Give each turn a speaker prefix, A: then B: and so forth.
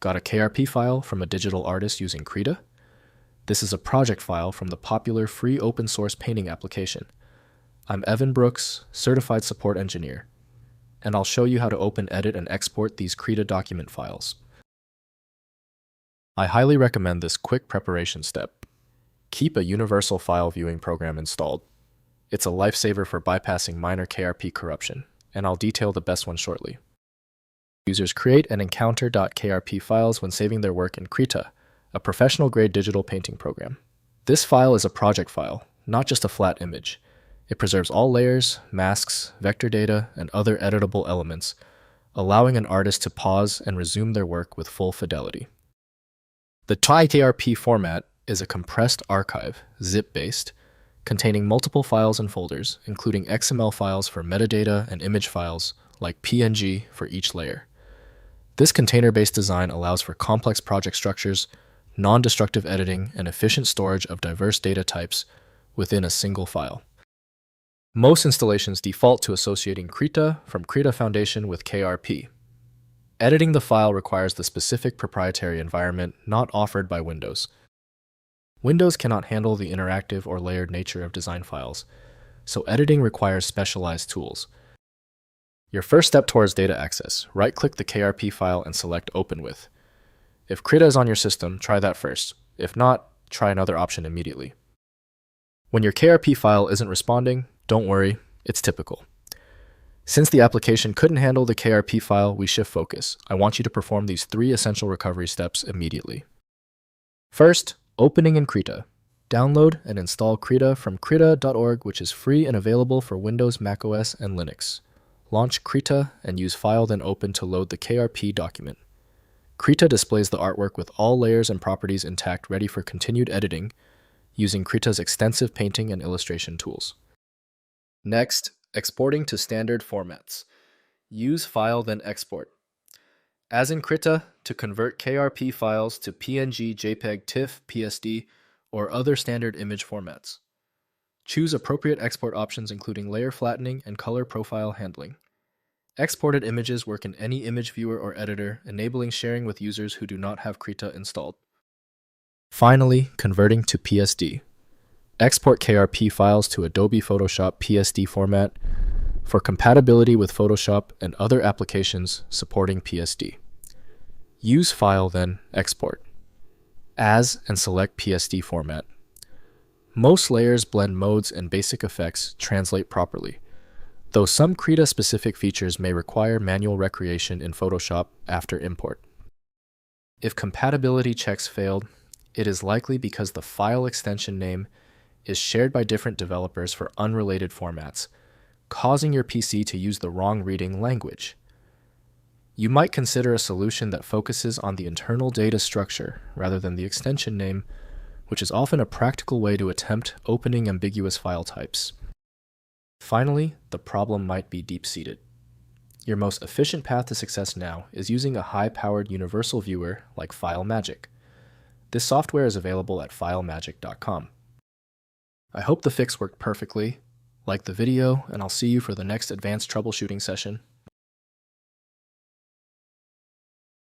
A: Got a KRP file from a digital artist using Krita? This is a project file from the popular free open source painting application. I'm Evan Brooks, Certified Support Engineer, and I'll show you how to open, edit, and export these Krita document files. I highly recommend this quick preparation step. Keep a universal file viewing program installed. It's a lifesaver for bypassing minor KRP corruption, and I'll detail the best one shortly. Users create and encounter .krp files when saving their work in Krita, a professional-grade digital painting program. This file is a project file, not just a flat image. It preserves all layers, masks, vector data, and other editable elements, allowing an artist to pause and resume their work with full fidelity. The KRP format is a compressed archive, zip-based, containing multiple files and folders, including XML files for metadata and image files, like PNG for each layer. This container-based design allows for complex project structures, non-destructive editing, and efficient storage of diverse data types within a single file. Most installations default to associating Krita from Krita Foundation with KRP. Editing the file requires the specific proprietary environment not offered by Windows. Windows cannot handle the interactive or layered nature of design files, so editing requires specialized tools. Your first step towards data access, right-click the KRP file and select Open With. If Krita is on your system, try that first. If not, try another option immediately. When your KRP file isn't responding, don't worry, it's typical. Since the application couldn't handle the KRP file, we shift focus. I want you to perform these 3 essential recovery steps immediately. First, opening in Krita. Download and install Krita from krita.org, which is free and available for Windows, macOS, and Linux. Launch Krita and use File then Open to load the KRP document. Krita displays the artwork with all layers and properties intact, ready for continued editing, using Krita's extensive painting and illustration tools. Next, exporting to standard formats. Use File then Export. As in Krita, to convert KRP files to PNG, JPEG, TIFF, PSD, or other standard image formats. Choose appropriate export options including layer flattening and color profile handling. Exported images work in any image viewer or editor, enabling sharing with users who do not have Krita installed. Finally, converting to PSD. Export KRP files to Adobe Photoshop PSD format for compatibility with Photoshop and other applications supporting PSD. Use File then Export. As and select PSD format. Most layers, blend modes, and basic effects translate properly, though some Krita-specific features may require manual recreation in Photoshop after import. If compatibility checks failed, it is likely because the file extension name is shared by different developers for unrelated formats, causing your PC to use the wrong reading language. You might consider a solution that focuses on the internal data structure rather than the extension name, which is often a practical way to attempt opening ambiguous file types. Finally, the problem might be deep-seated. Your most efficient path to success now is using a high-powered universal viewer like FileMagick. This software is available at filemagick.com. I hope the fix worked perfectly. Like the video, and I'll see you for the next advanced troubleshooting session.